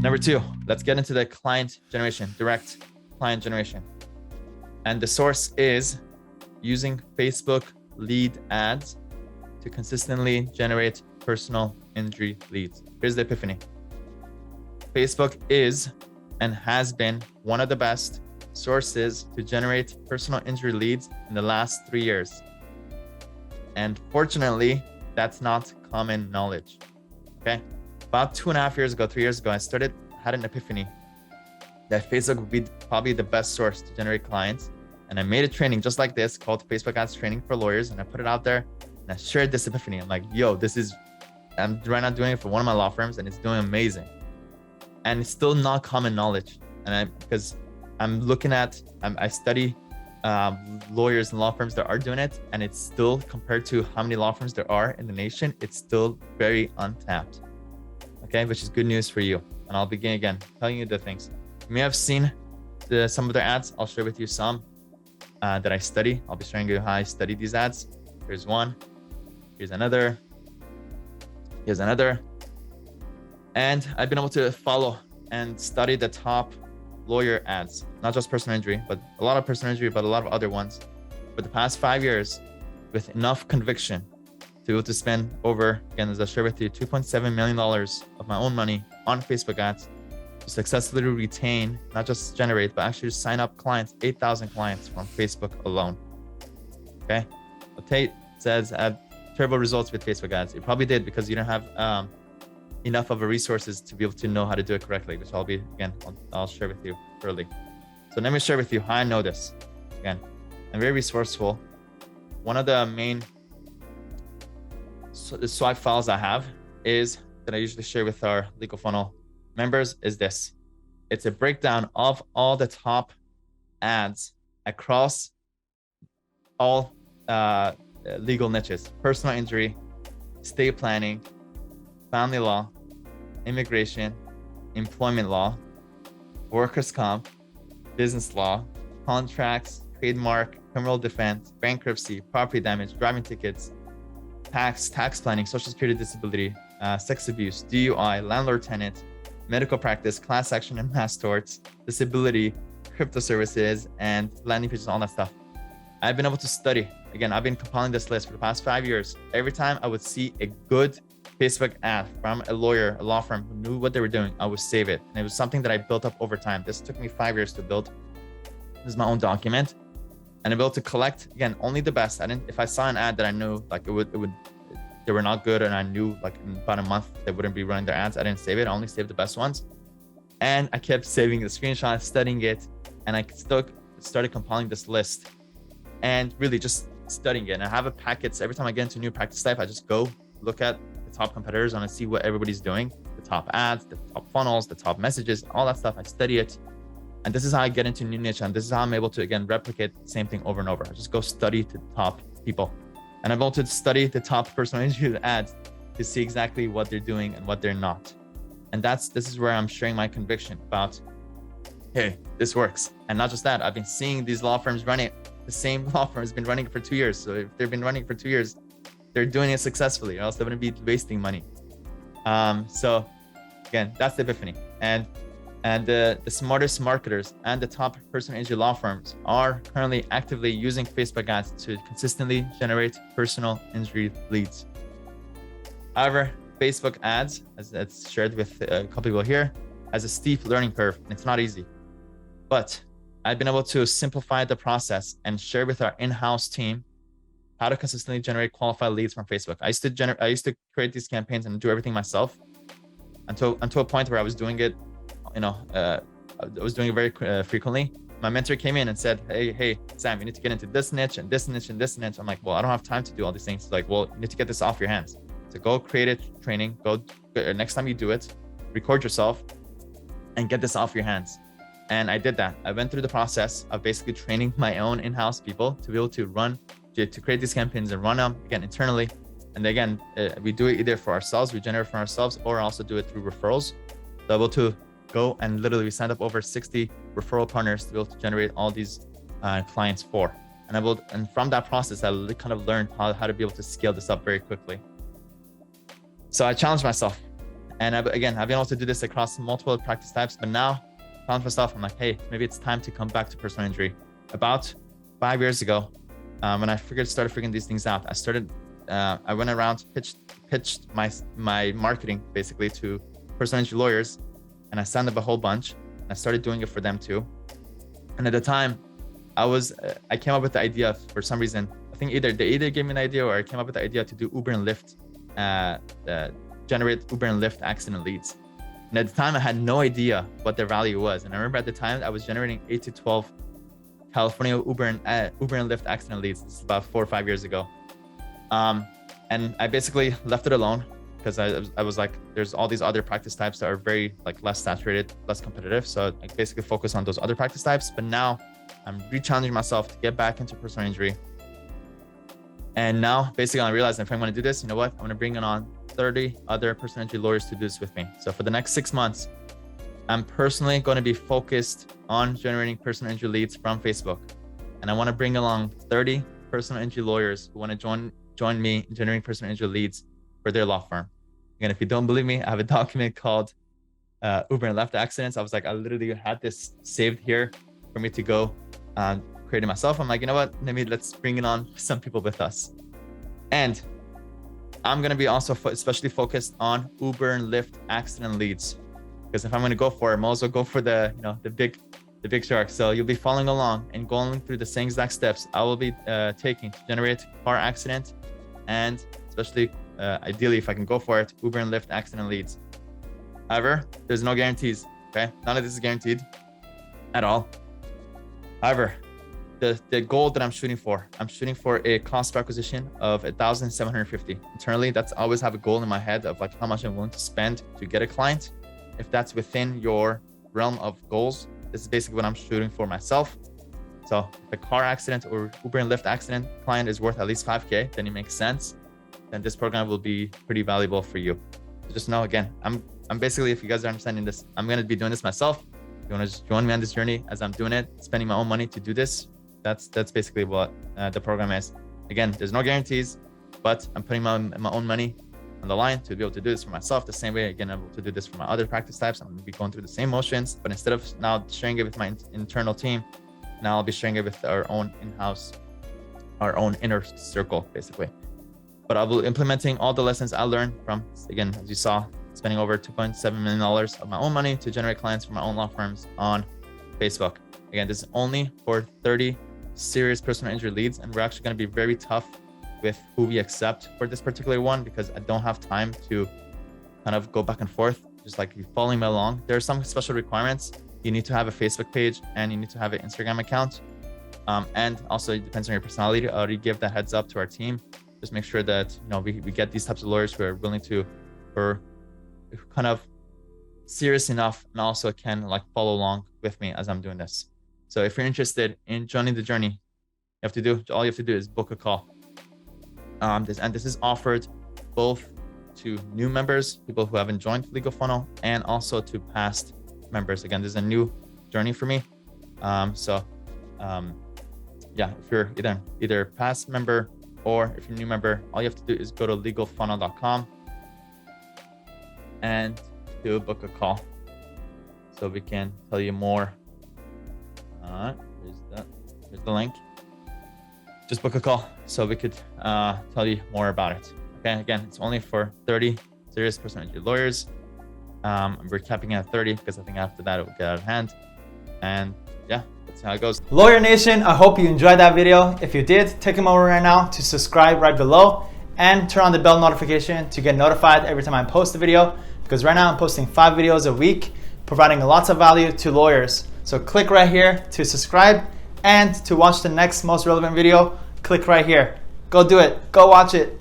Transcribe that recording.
Number two, let's get into the client generation, direct client generation. And the source is using Facebook lead ads to consistently generate personal injury leads. Here's the epiphany. Facebook is and has been one of the best sources to generate personal injury leads in the last 3 years. And fortunately, that's not common knowledge. Okay. About 2.5 years ago, 3 years ago, I had an epiphany that Facebook would be probably the best source to generate clients. And I made a training just like this called Facebook Ads Training for Lawyers. And I put it out there and I shared this epiphany. I'm like, yo, I'm right now doing it for one of my law firms and it's doing amazing. And it's still not common knowledge. And because I'm looking at, I study lawyers and law firms that are doing it. And it's still, compared to how many law firms there are in the nation, it's still very untapped. Okay, which is good news for you. And I'll begin again telling you the things. You may have seen some of their ads. I'll share with you some that I study. I'll be showing you how I study these ads. Here's one. Here's another. Here's another. And I've been able to follow and study the top lawyer ads, not just personal injury, but a lot of personal injury, but a lot of other ones for the past 5 years with enough conviction to be able to spend over, again, as I share with you, $2.7 million of my own money on Facebook ads to successfully retain, not just generate, but actually sign up clients, 8,000 clients from Facebook alone. Okay. Tate says I had terrible results with Facebook ads. It probably did because you don't have enough of a resources to be able to know how to do it correctly, which I'll share with you shortly. So let me share with you how I know this. Again, I'm very resourceful. One of the main the swag files I have is that I usually share with our Legal Funnel members is this. It's a breakdown of all the top ads across all legal niches: personal injury, estate planning, family law, immigration, employment law, workers' comp, business law, contracts, trademark, criminal defense, bankruptcy, property damage, driving tickets, tax planning, social security disability, sex abuse, DUI, landlord-tenant, medical practice, class action and mass torts, disability, crypto services, and landing pages, all that stuff. I've been able to study. Again, I've been compiling this list for the past 5 years. Every time I would see a good Facebook ad from a lawyer, a law firm who knew what they were doing, I would save it. And it was something that I built up over time. This took me 5 years to build. This is my own document. And I'm able to collect, again, only the best. If I saw an ad that I knew like they were not good and I knew like in about a month they wouldn't be running their ads, I didn't save it. I only saved the best ones. And I kept saving the screenshots, studying it, and I still started compiling this list and really just studying it. And I have a packet. So every time I get into a new practice type, I just go look at the top competitors and I see what everybody's doing, the top ads, the top funnels, the top messages, all that stuff. I study it. And this is how I get into new niche. And this is how I'm able to, again, replicate the same thing over and over. I just go study the top people. And I'm able to study the top personal injury ads to see exactly what they're doing and what they're not. And this is where I'm sharing my conviction about, hey, this works. And not just that, I've been seeing these law firms running it. The same law firm has been running it for 2 years. So if they've been running it for 2 years, they're doing it successfully, or else they wouldn't be wasting money. So again, that's the epiphany. And the smartest marketers and the top personal injury law firms are currently actively using Facebook ads to consistently generate personal injury leads. However, Facebook ads, as it's shared with a couple people here, has a steep learning curve, and it's not easy. But I've been able to simplify the process and share with our in-house team how to consistently generate qualified leads from Facebook. I used to create these campaigns and do everything myself until a point where I was doing it, I was doing it very frequently. My mentor came in and said, hey, Sam, you need to get into this niche and this niche and this niche. I'm like, well, I don't have time to do all these things. He's like, well, you need to get this off your hands. So go create a training, next time you do it, record yourself and get this off your hands. And I did that. I went through the process of basically training my own in-house people to be able to create these campaigns and run them again internally. And again, we do it either for ourselves, we generate for ourselves, or also do it through referrals. So able to go and literally we signed up over 60 referral partners to be able to generate all these clients for. And from that process, I kind of learned how to be able to scale this up very quickly. So I challenged myself And again, I've been able to do this across multiple practice types, but now I found myself, I'm like, hey, maybe it's time to come back to personal injury. About 5 years ago, when I started figuring these things out, I went around, pitched my marketing basically to personal injury lawyers, and I signed up a whole bunch. And I started doing it for them too. And at the time, I came up with the idea for some reason. I think they either gave me an idea, or I came up with the idea to do Uber and Lyft, generate Uber and Lyft accident leads. And at the time, I had no idea what their value was. And I remember at the time, I was generating 8 to 12 California Uber and Lyft accident leads. This is about 4 or 5 years ago. And I basically left it alone because I was like, there's all these other practice types that are very like less saturated, less competitive. So I basically focus on those other practice types. But now I'm re-challenging myself to get back into personal injury. And now basically I realized if I'm going to do this, you know what? I'm going to bring on 30 other personal injury lawyers to do this with me. So for the next 6 months, I'm personally going to be focused on generating personal injury leads from Facebook. And I want to bring along 30 personal injury lawyers who want to join me in generating personal injury leads for their law firm. Again, if you don't believe me, I have a document called Uber and Lyft accidents. I was like, I literally had this saved here for me to go create it myself. I'm like, you know what? Let's bring it on some people with us. And I'm going to be also especially focused on Uber and Lyft accident leads. Because if I'm going to go for it, I might as well go for the big shark. So you'll be following along and going through the same exact steps I will be taking to generate car accident, and especially ideally, if I can go for it, Uber and Lyft accident leads. However, there's no guarantees. Okay, none of this is guaranteed at all. However, the goal that I'm shooting for a cost per acquisition of $1,750. Internally, that's I always have a goal in my head of like how much I'm willing to spend to get a client. If that's within your realm of goals, this is basically what I'm shooting for myself. So if a car accident or Uber and Lyft accident client is worth at least 5K, then it makes sense. Then this program will be pretty valuable for you. So just know, again, I'm basically, if you guys are understanding this, I'm going to be doing this myself. If you want to just join me on this journey as I'm doing it, spending my own money to do this, that's basically what the program is. Again, there's no guarantees, but I'm putting my own money on the line to be able to do this for myself the same way. Again, I'm able to do this for my other practice types. I'm going to be going through the same motions, but instead of now sharing it with my internal team, now I'll be sharing it with our own in-house, our own inner circle, basically. But I'll be implementing all the lessons I learned from, again, as you saw, spending over $2.7 million of my own money to generate clients for my own law firms on Facebook. Again, this is only for 30 serious personal injury leads, and we're actually going to be very tough with who we accept for this particular one because I don't have time to kind of go back and forth, just like you following me along. There are some special requirements. You need to have a Facebook page and you need to have an Instagram account. And also it depends on your personality. I already give that heads up to our team. Just make sure that, you know, we get these types of lawyers who are willing to, or kind of serious enough and also can like follow along with me as I'm doing this. So if you're interested in joining the journey, all you have to do is book a call. This is offered both to new members, people who haven't joined Legal Funnel, and also to past members. Again, this is a new journey for me. Yeah, if you're either past member or if you're a new member, all you have to do is go to legalfunnel.com and do book a call so we can tell you more. Here's the link. Just book a call so we could tell you more about it. Okay, again, it's only for 30 serious personal injury lawyers. We're capping it at 30 because I think after that it will get out of hand. And yeah, that's how it goes. Lawyer Nation, I hope you enjoyed that video. If you did, take a moment right now to subscribe right below and turn on the bell notification to get notified every time I post a video, because right now I'm posting 5 videos a week, providing lots of value to lawyers. So click right here to subscribe, and to watch the next most relevant video, click right here. Go do it. Go watch it.